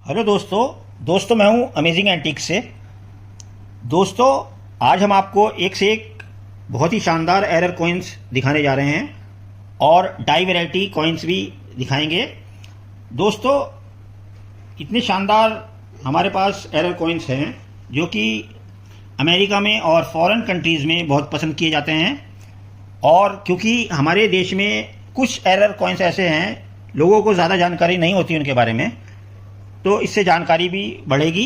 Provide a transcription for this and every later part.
Hello दोस्तों मैं हूं अमेजिंग एंटीक से। दोस्तों आज हम आपको एक से एक बहुत ही शानदार एरर कॉइन्स दिखाने जा रहे हैं और डाई वैरायटी कॉइन्स भी दिखाएंगे। दोस्तों इतने शानदार हमारे पास एरर कॉइन्स हैं जो कि अमेरिका में और फॉरेन कंट्रीज़ में बहुत पसंद किए जाते हैं। और क्योंकि हमारे देश में कुछ एरर कॉइन्स ऐसे हैं लोगों को ज़्यादा जानकारी नहीं होती उनके बारे में, तो इससे जानकारी भी बढ़ेगी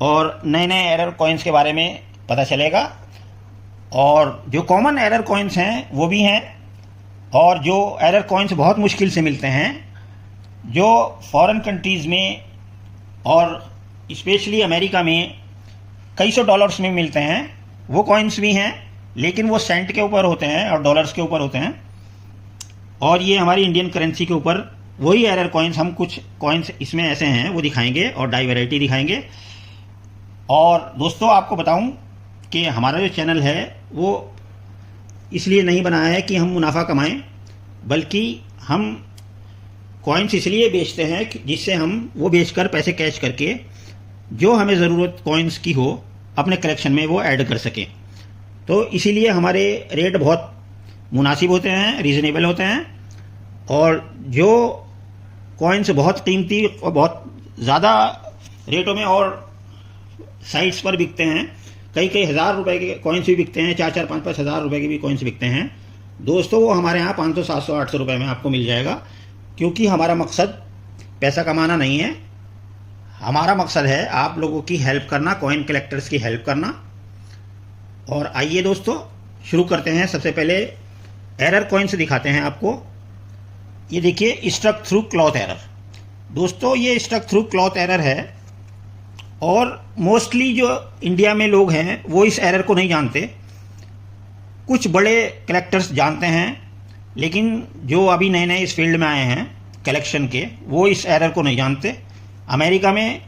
और नए नए एरर कॉइन्स के बारे में पता चलेगा। और जो कॉमन एरर कॉइन्स हैं वो भी हैं, और जो एरर कॉइन्स बहुत मुश्किल से मिलते हैं जो फॉरेन कंट्रीज़ में और स्पेशली अमेरिका में कई सौ डॉलर्स में मिलते हैं, वो कॉइन्स भी हैं, लेकिन वो सेंट के ऊपर होते हैं और डॉलर्स के ऊपर होते हैं। और ये हमारी इंडियन करेंसी के ऊपर वही एरर कॉइन्स, हम कुछ कॉइन्स इसमें ऐसे हैं वो दिखाएंगे और डाई वैरायटी दिखाएंगे। और दोस्तों आपको बताऊं कि हमारा जो चैनल है वो इसलिए नहीं बनाया है कि हम मुनाफा कमाएं, बल्कि हम कॉइन्स इसलिए बेचते हैं जिससे हम वो बेचकर पैसे कैश करके जो हमें ज़रूरत कॉइन्स की हो अपने कलेक्शन में वो ऐड कर सकें। तो इसीलिए हमारे रेट बहुत मुनासिब होते हैं, रीज़नेबल होते हैं। और जो कॉइन्स बहुत कीमती और बहुत ज़्यादा रेटों में और साइट्स पर बिकते हैं, कई कई हज़ार रुपए के कॉइन्स भी बिकते हैं, 4-4, 5-5 हज़ार रुपए के भी कॉइन्स बिकते हैं। दोस्तों वो हमारे यहाँ 500, 700, 800 रुपये में आपको मिल जाएगा, क्योंकि हमारा मकसद पैसा कमाना नहीं है। हमारा मकसद है आप लोगों की हेल्प करना, कॉइन कलेक्टर्स की हेल्प करना। और आइए दोस्तों शुरू करते हैं। सबसे पहले एरर कॉइन्स दिखाते हैं आपको। ये देखिए स्ट्रक थ्रू क्लॉथ एरर। दोस्तों ये स्ट्रक थ्रू क्लॉथ एरर है, और मोस्टली जो इंडिया में लोग हैं वो इस एरर को नहीं जानते। कुछ बड़े कलेक्टर्स जानते हैं, लेकिन जो अभी नए नए इस फील्ड में आए हैं कलेक्शन के, वो इस एरर को नहीं जानते। अमेरिका में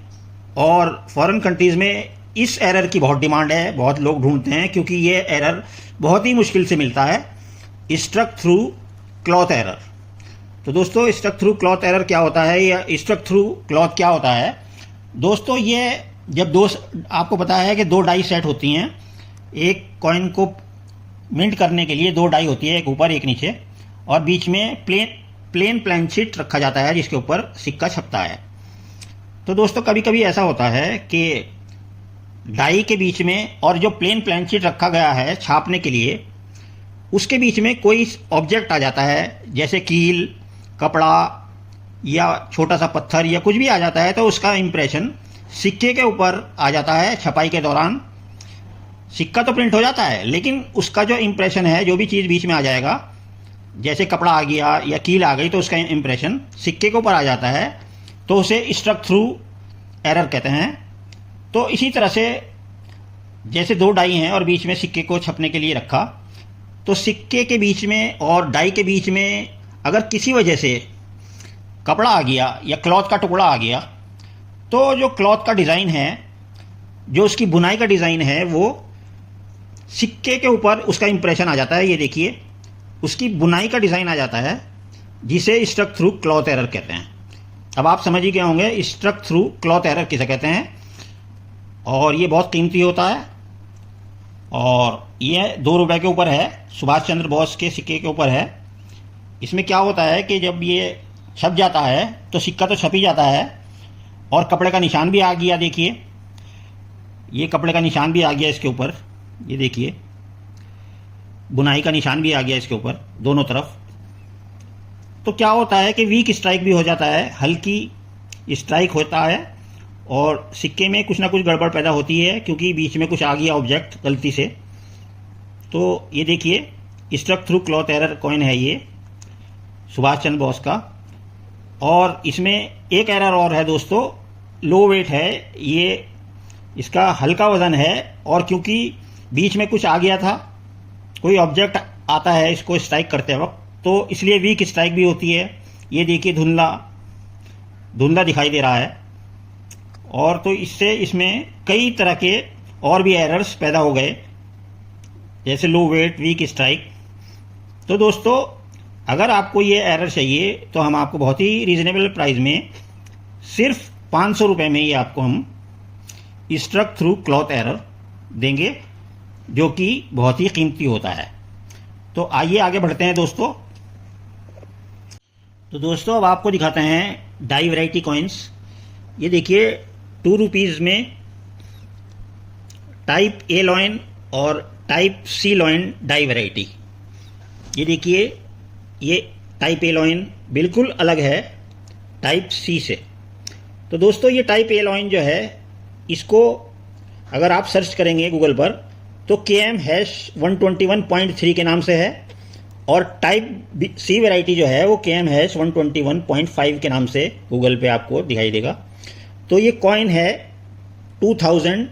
और फॉरेन कंट्रीज़ में इस एरर की बहुत डिमांड है, बहुत लोग ढूंढते हैं, क्योंकि ये एरर बहुत ही मुश्किल से मिलता है, स्ट्रक थ्रू क्लॉथ एरर। तो दोस्तों स्ट्रक थ्रू क्लॉथ एरर क्या होता है या स्ट्रक थ्रू क्लॉथ क्या होता है? दोस्तों ये जब आपको पता है कि दो डाई सेट होती हैं, एक कॉइन को मिंट करने के लिए दो डाई होती है, एक ऊपर एक नीचे, और बीच में प्लेन शीट रखा जाता है जिसके ऊपर सिक्का छपता है। तो दोस्तों कभी कभी ऐसा होता है कि डाई के बीच में और जो प्लेन शीट रखा गया है छापने के लिए, उसके बीच में कोई ऑब्जेक्ट आ जाता है, जैसे कील, कपड़ा या छोटा सा पत्थर या कुछ भी आ जाता है, तो उसका इम्प्रेशन सिक्के के ऊपर आ जाता है। छपाई के दौरान सिक्का तो प्रिंट हो जाता है, लेकिन उसका जो इम्प्रेशन है, जो भी चीज़ बीच में आ जाएगा, जैसे कपड़ा आ गया या कील आ गई, तो उसका इम्प्रेशन सिक्के के ऊपर आ जाता है, तो उसे स्ट्रक थ्रू एरर कहते हैं। तो इसी तरह से जैसे दो डाई हैं और बीच में सिक्के को छपने के लिए रखा, तो सिक्के के बीच में और डाई के बीच में अगर किसी वजह से कपड़ा आ गया या क्लॉथ का टुकड़ा आ गया, तो जो क्लॉथ का डिज़ाइन है, जो उसकी बुनाई का डिज़ाइन है, वो सिक्के के ऊपर उसका इंप्रेशन आ जाता है। ये देखिए उसकी बुनाई का डिज़ाइन आ जाता है, जिसे स्ट्रक थ्रू क्लॉथ एरर कहते हैं। अब आप समझ ही गए होंगे स्ट्रक थ्रू क्लॉथ एरर किसे कहते हैं। और ये बहुत कीमती होता है, और ये 2 रुपये के ऊपर है, सुभाष चंद्र बोस के सिक्के के ऊपर है। इसमें क्या होता है कि जब ये छप जाता है तो सिक्का तो छप ही जाता है, और कपड़े का निशान भी आ गया। देखिए ये कपड़े का निशान भी आ गया इसके ऊपर, ये देखिए बुनाई का निशान भी आ गया इसके ऊपर दोनों तरफ। तो क्या होता है कि वीक स्ट्राइक भी हो जाता है, हल्की स्ट्राइक होता है, और सिक्के में कुछ ना कुछ गड़बड़ पैदा होती है, क्योंकि बीच में कुछ आ गया ऑब्जेक्ट गलती से। तो ये देखिए struck through cloth error coin है ये, सुभाष चंद्र बोस का। और इसमें एक एरर और है दोस्तों, लो वेट है ये, इसका हल्का वज़न है, और क्योंकि बीच में कुछ आ गया था, कोई ऑब्जेक्ट आता है इसको स्ट्राइक करते वक्त, तो इसलिए वीक स्ट्राइक भी होती है। ये देखिए धुंधला दिखाई दे रहा है, और तो इससे इसमें कई तरह के और भी एरर्स पैदा हो गए, जैसे लो वेट, वीक स्ट्राइक। तो दोस्तों अगर आपको ये एरर चाहिए तो हम आपको बहुत ही रीज़नेबल प्राइस में सिर्फ ₹500 में ये आपको हम स्ट्रक थ्रू क्लॉथ एरर देंगे, जो कि बहुत ही कीमती होता है। तो आइए आगे बढ़ते हैं दोस्तों। तो दोस्तों अब आपको दिखाते हैं डाई वैरायटी कॉइन्स। ये देखिए ₹2 में टाइप ए लॉइन और type C lion die variety. ये देखिए ये टाइप ए लॉइन बिल्कुल अलग है टाइप सी से। तो दोस्तों ये टाइप ए लॉइन जो है, इसको अगर आप सर्च करेंगे गूगल पर तो KM-121.3 के नाम से है, और टाइप सी वैरायटी जो है वो KM-121.5 के नाम से गूगल पे आपको दिखाई देगा। तो ये कॉइन है 2000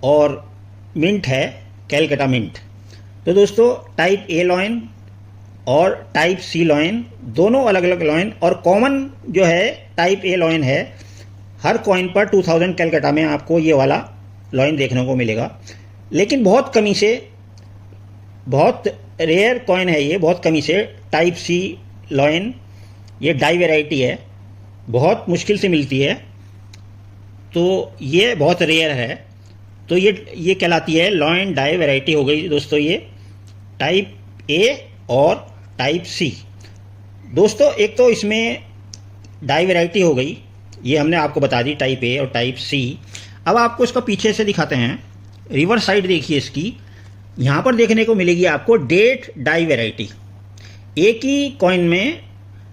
और मिंट है कैलकाटा मिंट। तो दोस्तों टाइप ए लॉइन और टाइप सी लॉइन दोनों अलग अलग लॉइन, और कॉमन जो है टाइप ए लॉइन है। हर कॉइन पर 2000 कैलकाटा में आपको ये वाला लॉइन देखने को मिलेगा, लेकिन बहुत कमी से, बहुत रेयर कॉइन है ये, बहुत कमी से टाइप सी लॉइन, ये डाई वैरायटी है, बहुत मुश्किल से मिलती है। तो ये बहुत रेयर है। तो ये कहलाती है लॉइन डाई वैरायटी हो गई दोस्तों, ये टाइप ए और टाइप सी। दोस्तों एक तो इसमें डाई वैरायटी हो गई, ये हमने आपको बता दी टाइप ए और टाइप सी। अब आपको इसको पीछे से दिखाते हैं। रिवर्स साइड देखिए इसकी, यहाँ पर देखने को मिलेगी आपको डेट डाई वैरायटी। एक ही कॉइन में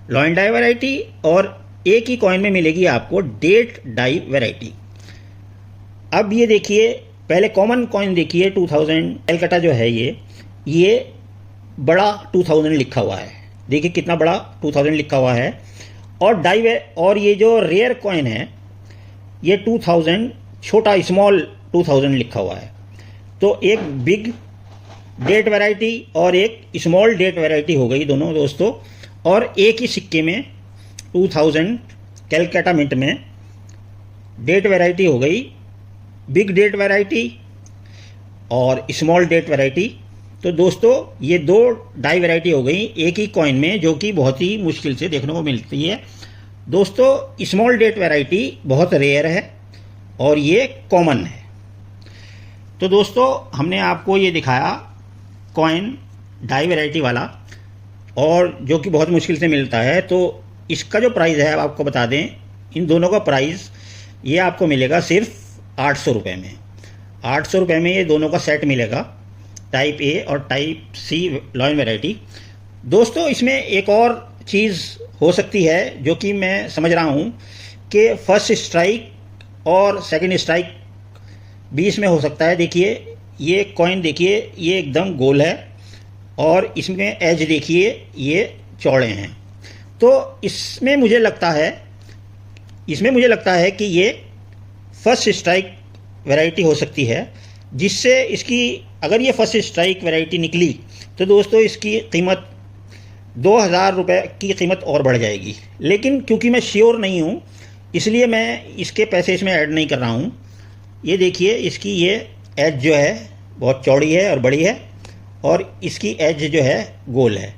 लॉइन डाई वैरायटी और एक ही कॉइन में मिलेगी आपको डेट डाई वैरायटी। अब ये देखिए, पहले कॉमन कॉइन देखिए 2000 कैलकाटा जो है, ये बड़ा 2000 लिखा हुआ है। देखिए कितना बड़ा 2000 लिखा हुआ है। और ये जो रेयर कॉइन है ये 2000 छोटा स्मॉल 2000 लिखा हुआ है। तो एक बिग डेट वैरायटी और एक स्मॉल डेट वैरायटी हो गई दोनों दोस्तों। और एक ही सिक्के में 2000 कैलकाटा मिंट में डेट वैरायटी हो गई, बिग डेट वैरायटी और स्मॉल डेट वैरायटी। तो दोस्तों ये दो डाई वैरायटी हो गई एक ही कॉइन में, जो कि बहुत ही मुश्किल से देखने को मिलती है। दोस्तों स्मॉल डेट वैरायटी बहुत रेयर है और ये कॉमन है। तो दोस्तों हमने आपको ये दिखाया कॉइन डाई वैरायटी वाला, और जो कि बहुत मुश्किल से मिलता है। तो इसका जो प्राइस है आपको बता दें, इन दोनों का प्राइस ये आपको मिलेगा सिर्फ ₹800 में। ₹800 में ये दोनों का सेट मिलेगा, टाइप ए और टाइप सी लॉइन वैरायटी। दोस्तों इसमें एक और चीज़ हो सकती है जो कि मैं समझ रहा हूँ कि फर्स्ट स्ट्राइक और सेकंड स्ट्राइक बीच में हो सकता है। देखिए ये कॉइन देखिए, ये एकदम गोल है और इसमें एज देखिए ये चौड़े हैं। तो इसमें मुझे लगता है कि ये फर्स्ट स्ट्राइक वैरायटी हो सकती है, जिससे इसकी, अगर ये फर्स्ट स्ट्राइक वैरायटी निकली तो दोस्तों इसकी कीमत ₹2000 की कीमत और बढ़ जाएगी। लेकिन क्योंकि मैं श्योर नहीं हूँ, इसलिए मैं इसके पैसे इसमें ऐड नहीं कर रहा हूँ। ये देखिए इसकी ये एज जो है बहुत चौड़ी है और बड़ी है, और इसकी एज जो है गोल है।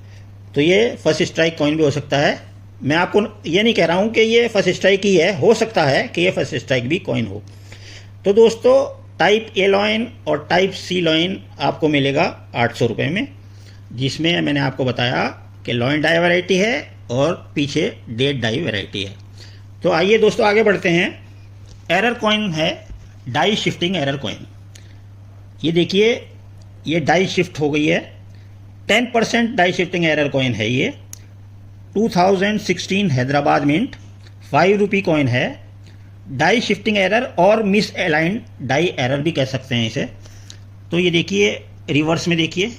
तो ये फर्स्ट स्ट्राइक कॉइन भी हो सकता है। मैं आपको ये नहीं कह रहा हूँ कि ये फर्स्ट स्ट्राइक ही है, हो सकता है कि ये फर्स्ट स्ट्राइक भी कॉइन हो। तो दोस्तों टाइप ए लॉइन और टाइप सी लॉइन आपको मिलेगा ₹800 में, जिसमें मैंने आपको बताया कि लॉइन डाई वैरायटी है और पीछे डेट डाई वैरायटी है। तो आइए दोस्तों आगे बढ़ते हैं। एरर कॉइन है डाई शिफ्टिंग एरर कॉइन। ये देखिए ये डाई शिफ्ट हो गई है, 10% डाई शिफ्टिंग एरर कॉइन है ये। 2016 हैदराबाद मिंट, ₹5 कॉइन है। डाई शिफ्टिंग एरर और मिस अलाइंड डाई एरर भी कह सकते हैं इसे। तो ये देखिए रिवर्स में देखिए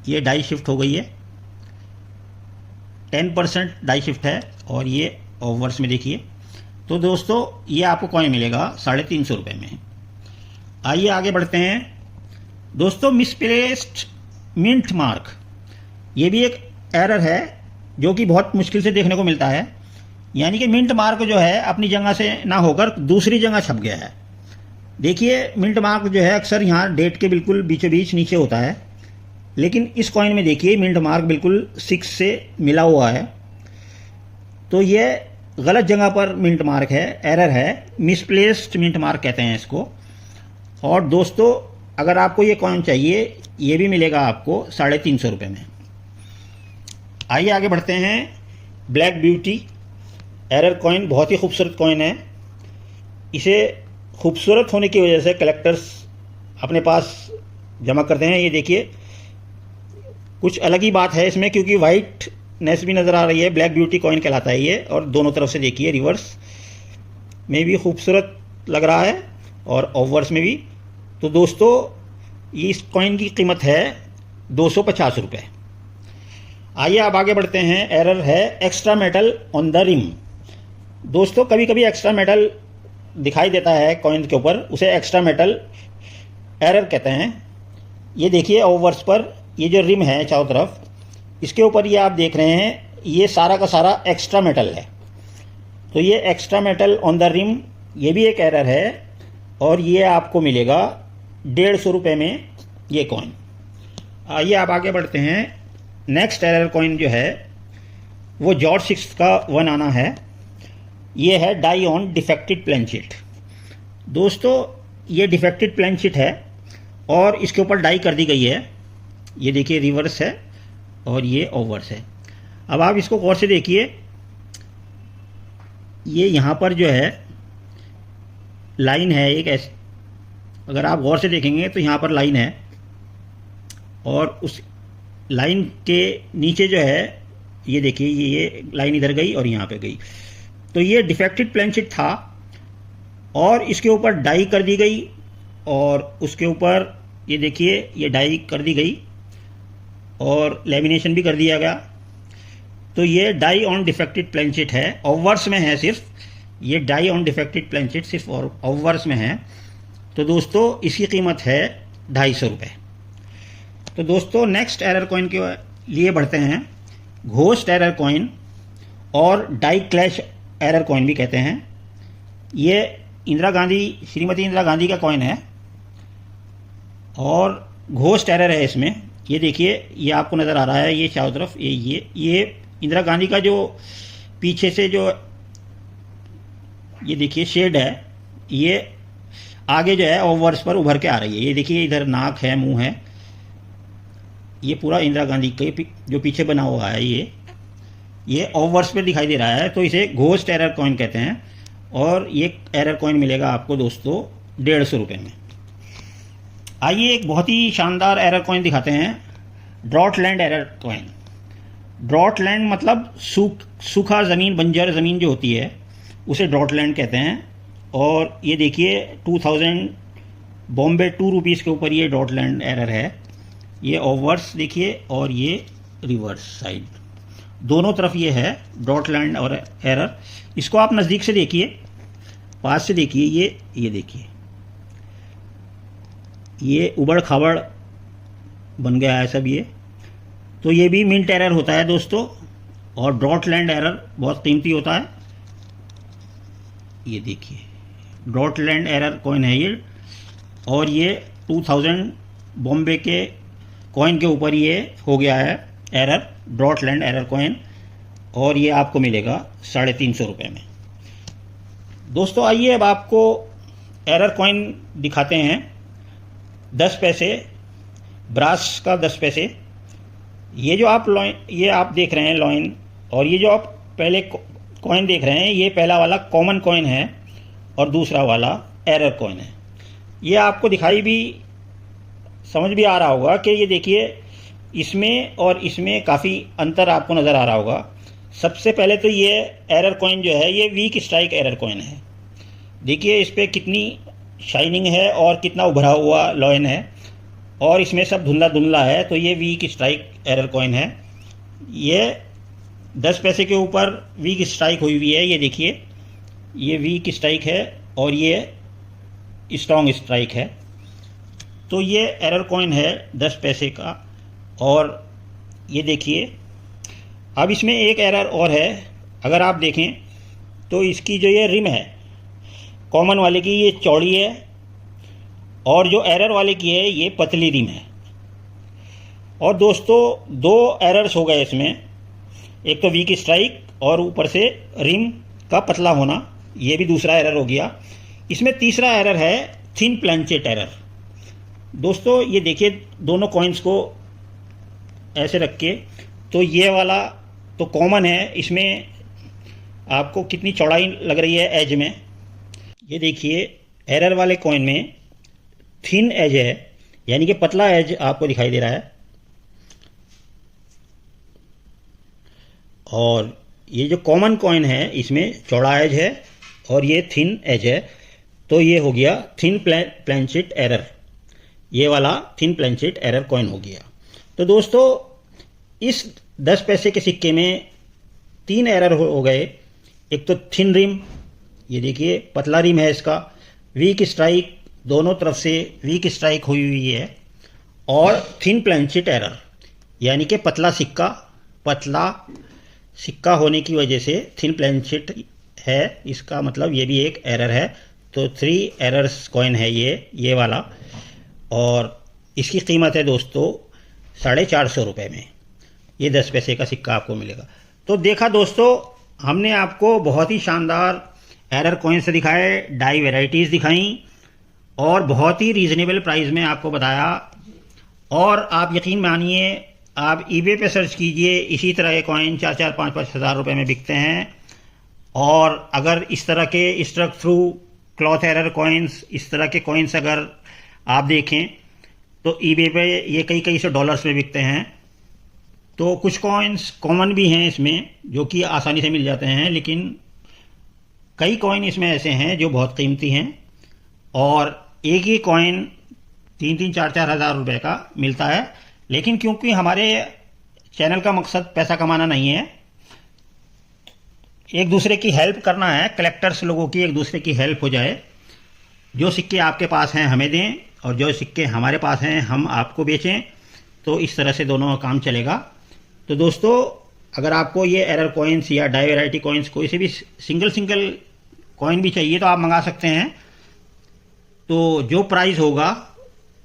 ये डाई शिफ्ट हो गई है, 10% डाई शिफ्ट है, और ये ओवर्स में देखिए। तो दोस्तों ये आपको कॉइन मिलेगा ₹350 में। आइए आगे बढ़ते हैं दोस्तों। मिसप्लेस्ड मिंट मार्क, ये भी एक एरर है जो कि बहुत मुश्किल से देखने को मिलता है। यानी कि मिंट मार्क जो है अपनी जगह से ना होकर दूसरी जगह छप गया है। देखिए मिंट मार्क जो है अक्सर यहाँ डेट के बिल्कुल बीचों बीच नीचे होता है, लेकिन इस कॉइन में देखिए मिंट मार्क बिल्कुल 6 से मिला हुआ है। तो ये गलत जगह पर मिंट मार्क है, एरर है, मिसप्लेस्ड मिंट मार्क कहते हैं इसको। और दोस्तों अगर आपको ये कॉइन चाहिए, ये भी मिलेगा आपको 350 रुपये में। आइए आगे बढ़ते हैं। ब्लैक ब्यूटी एरर कॉइन बहुत ही खूबसूरत कॉइन है। इसे खूबसूरत होने की वजह से कलेक्टर्स अपने पास जमा करते हैं। ये देखिए, कुछ अलग ही बात है इसमें, क्योंकि वाइटनेस भी नज़र आ रही है। ब्लैक ब्यूटी कॉइन कहलाता है ये। और दोनों तरफ से देखिए, रिवर्स में भी खूबसूरत लग रहा है और ओवर्स में भी। तो दोस्तों इस कॉइन की कीमत है 250 रुपये। आइए आप आगे बढ़ते हैं। एरर है extra metal on the rim. दोस्तों कभी कभी एक्स्ट्रा मेटल दिखाई देता है कॉइन के ऊपर, उसे एक्स्ट्रा मेटल एरर कहते हैं। ये देखिए ओवर्स पर ये जो रिम है चारों तरफ, इसके ऊपर ये आप देख रहे हैं, ये सारा का सारा एक्स्ट्रा मेटल है। तो ये extra metal on the rim, ये भी एक एरर है और ये आपको मिलेगा 150 रुपये में ये कॉइन। आइए आप आगे बढ़ते हैं। नेक्स्ट एरर कॉइन जो है वो जॉर्ज 6 का 1 आना है। ये है डाई ऑन डिफेक्टेड प्लेनशीट। दोस्तों ये डिफेक्टेड प्लेनशीट है और इसके ऊपर डाई कर दी गई है। ये देखिए रिवर्स है और ये ओवर्स है। अब आप इसको गौर से देखिए, ये यहाँ पर जो है लाइन है एक ऐसी, अगर आप गौर से देखेंगे तो यहाँ पर लाइन है और उस लाइन के नीचे जो है ये देखिए, ये लाइन इधर गई और यहाँ पे गई। तो ये डिफेक्टेड प्लेनशीट था और इसके ऊपर डाई कर दी गई और उसके ऊपर ये देखिए ये डाई कर दी गई और लेमिनेशन भी कर दिया गया। तो ये डाई ऑन डिफेक्टेड प्लेनशीट है, ओवर्स में है सिर्फ। ये डाई ऑन डिफेक्टेड प्लेनशीट सिर्फ ओवर्स में है। तो दोस्तों इसकी कीमत है 250 रुपये। तो दोस्तों नेक्स्ट एरर कॉइन के लिए बढ़ते हैं। घोस्ट एरर कॉइन और डाई क्लैश एरर कॉइन भी कहते हैं। ये इंदिरा गांधी, श्रीमती इंदिरा गांधी का कॉइन है और घोस्ट एरर है इसमें। ये देखिए, ये आपको नज़र आ रहा है, ये चारों तरफ ये इंदिरा गांधी का जो पीछे से जो ये देखिए शेड है, ये आगे जो है ओवर्स पर उभर के आ रही है। ये देखिए इधर नाक है, मुंह है, ये पूरा इंदिरा गांधी के जो पीछे बना हुआ है ये ओवर्स पे दिखाई दे रहा है। तो इसे घोस्ट एरर कॉइन कहते हैं और ये एरर कॉइन मिलेगा आपको दोस्तों 150 रुपये में। आइए एक बहुत ही शानदार एरर कॉइन दिखाते हैं, drought land error coin. Drought land मतलब सूखा ज़मीन, बंजर ज़मीन जो होती है उसे ड्रॉट लैंड कहते हैं। और ये देखिए 2000 बॉम्बे 2 रुपीज़ के ऊपर ये ड्रॉट लैंड एरर है। ये ओवर्स देखिए और ये रिवर्स साइड, दोनों तरफ ये है ड्रॉट लैंड और एरर। इसको आप नज़दीक से देखिए, पास से देखिए, ये देखिए ये उबड़ खाबड़ बन गया है सब ये। तो ये भी मिंट एरर होता है दोस्तों और ड्रॉट लैंड एरर बहुत कीमती होता है। ये देखिए ड्रॉट लैंड एरर कॉइन है ये और ये 2000 बॉम्बे के कॉइन के ऊपर ये हो गया है error, drought land error coin, और ये आपको मिलेगा 350 रुपये में। दोस्तों आइए अब आपको एरर कॉइन दिखाते हैं। 10 पैसे, ब्रास का 10 पैसे। ये जो आप ये आप देख रहे हैं लॉइन, और ये जो आप पहले कॉइन देख रहे हैं, ये पहला वाला कॉमन कॉइन है और दूसरा वाला एरर कॉइन है। ये आपको दिखाई भी, समझ भी आ रहा होगा कि ये देखिए इसमें और इसमें काफ़ी अंतर आपको नज़र आ रहा होगा। सबसे पहले तो ये एरर कॉइन जो है ये वीक स्ट्राइक एरर कॉइन है। देखिए इस पर कितनी शाइनिंग है और कितना उभरा हुआ लॉइन है और इसमें सब धुंधला धुंधला है। तो ये वीक स्ट्राइक एरर कॉइन है। ये 10 पैसे के ऊपर वीक स्ट्राइक हुई हुई है। ये देखिए ये वीक स्ट्राइक है और ये स्ट्रॉन्ग स्ट्राइक है। तो ये एरर कॉइन है 10 पैसे का। और ये देखिए अब इसमें एक एरर और है, अगर आप देखें तो इसकी जो ये रिम है कॉमन वाले की ये चौड़ी है और जो एरर वाले की है ये पतली रिम है। और दोस्तों 2 एरर्स हो गए इसमें, एक तो वीक स्ट्राइक और ऊपर से रिम का पतला होना, ये भी दूसरा एरर हो गया। इसमें तीसरा एरर है थिन प्लेंचेट एरर। दोस्तों ये देखिए दोनों कॉइन्स को ऐसे रख के, तो ये वाला तो कॉमन है, इसमें आपको कितनी चौड़ाई लग रही है एज में, ये देखिए एरर वाले कॉइन में थिन एज है, यानी कि पतला एज आपको दिखाई दे रहा है, और ये जो कॉमन कॉइन है इसमें चौड़ा एज है और ये थिन एज है। तो ये हो गया थिन प्लेंचेट एरर, ये वाला थिन प्लेंचेट एरर कॉइन हो गया। तो दोस्तों इस 10 पैसे के सिक्के में 3 एरर हो गए। एक तो थिन रिम, ये देखिए पतला रिम है इसका, वीक स्ट्राइक, दोनों तरफ से वीक स्ट्राइक हुई हुई है, और थिन प्लेंचेट एरर यानी कि पतला सिक्का होने की वजह से थिन प्लेंचेट है, इसका मतलब ये भी एक एरर है। तो 3 एरर्स कॉइन है ये वाला, और इसकी कीमत है दोस्तों 450 रुपये में, ये 10 पैसे का सिक्का आपको मिलेगा। तो देखा दोस्तों, हमने आपको बहुत ही शानदार एरर कॉइन्स दिखाए, डाई वेराइटीज़ दिखाई, और बहुत ही रीज़नेबल प्राइस में आपको बताया। और आप यकीन मानिए, आप ईबे पे सर्च कीजिए, इसी तरह के कॉइन 4-4, 5-5 हज़ार रुपये में बिकते हैं। और अगर इस तरह के struck through cloth error coins, इस तरह के कॉइन्स अगर आप देखें तो ईबे पे ये कई सौ डॉलर्स में बिकते हैं। तो कुछ कॉइन्स कॉमन भी हैं इसमें जो कि आसानी से मिल जाते हैं, लेकिन कई कॉइन इसमें ऐसे हैं जो बहुत कीमती हैं, और एक ही कॉइन 3-3, 4-4 हज़ार रुपये का मिलता है। लेकिन क्योंकि हमारे चैनल का मकसद पैसा कमाना नहीं है, एक दूसरे की हेल्प करना है, कलेक्टर्स लोगों की एक दूसरे की हेल्प हो जाए, जो सिक्के आपके पास हैं हमें दें और जो सिक्के हमारे पास हैं हम आपको बेचें, तो इस तरह से दोनों काम चलेगा। तो दोस्तों अगर आपको ये एरर कॉइन्स या डाई वैरायटी कॉइन्स कोई से भी सिंगल कॉइन भी चाहिए तो आप मंगा सकते हैं। तो जो प्राइस होगा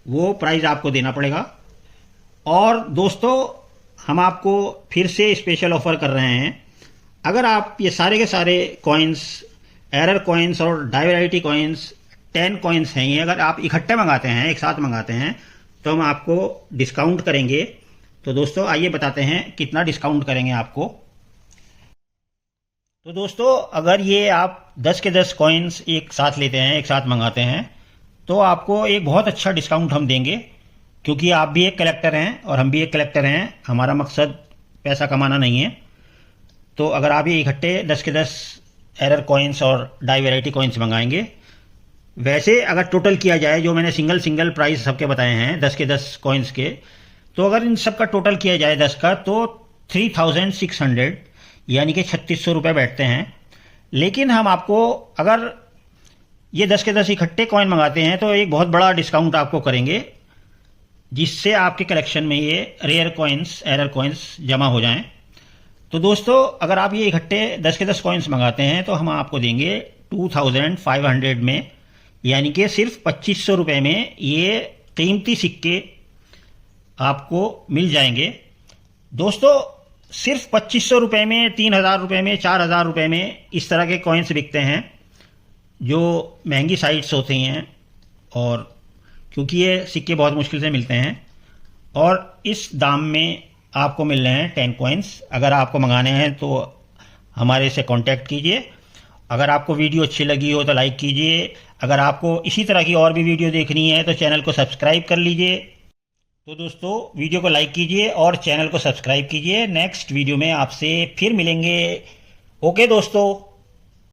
वो प्राइस आपको देना पड़ेगा। और दोस्तों हम आपको फिर से स्पेशल ऑफर कर रहे हैं, अगर आप ये सारे के सारे कॉइन्स, एरर कॉइन्स और डाई वैरायटी कॉइन्स 10 कॉइन्स हैं, ये अगर आप इकट्ठे मंगाते हैं, एक साथ मंगाते हैं, तो हम आपको डिस्काउंट करेंगे। तो दोस्तों आइए बताते हैं कितना डिस्काउंट करेंगे आपको। तो दोस्तों अगर ये आप 10 के 10 कॉइन्स एक साथ लेते हैं, एक साथ मंगाते हैं, तो आपको एक बहुत अच्छा डिस्काउंट हम देंगे, क्योंकि आप भी एक कलेक्टर हैं और हम भी एक कलेक्टर हैं, हमारा मकसद पैसा कमाना नहीं है। तो अगर आप ये इकट्ठे 10 के 10 एरर कॉइन्स और डाई वैरायटी कॉइन्स मंगाएंगे, वैसे अगर टोटल किया जाए, जो मैंने सिंगल प्राइस सबके बताए हैं 10 के 10 कॉइन्स के, तो अगर इन सब का टोटल किया जाए 10 का, तो 3600 यानी कि 3600 रुपये बैठते हैं। लेकिन हम आपको अगर ये 10 के 10 इकट्ठे कॉइन मंगाते हैं तो एक बहुत बड़ा डिस्काउंट आपको करेंगे, जिससे आपके कलेक्शन में ये रेयर कॉइन्स, एरर कॉइन्स जमा हो जाएं। तो दोस्तों अगर आप ये इकट्ठे 10 के 10 कॉइन्स मंगाते हैं तो हम आपको देंगे 2500 में, यानी कि सिर्फ 2500 रुपये में ये कीमती सिक्के आपको मिल जाएंगे। दोस्तों सिर्फ 2500 रुपये में, 3000 रुपये में, 4000 रुपये में इस तरह के कॉइन्स बिकते हैं जो महंगी साइट्स होती हैं, और क्योंकि ये सिक्के बहुत मुश्किल से मिलते हैं, और इस दाम में आपको मिल रहे हैं 10 कॉइन्स। अगर आपको मंगाने हैं तो हमारे से कांटेक्ट कीजिए। अगर आपको वीडियो अच्छी लगी हो तो लाइक कीजिए। अगर आपको इसी तरह की और भी वीडियो देखनी है तो चैनल को सब्सक्राइब कर लीजिए। तो दोस्तों वीडियो को लाइक कीजिए और चैनल को सब्सक्राइब कीजिए। नेक्स्ट वीडियो में आपसे फिर मिलेंगे। ओके दोस्तों।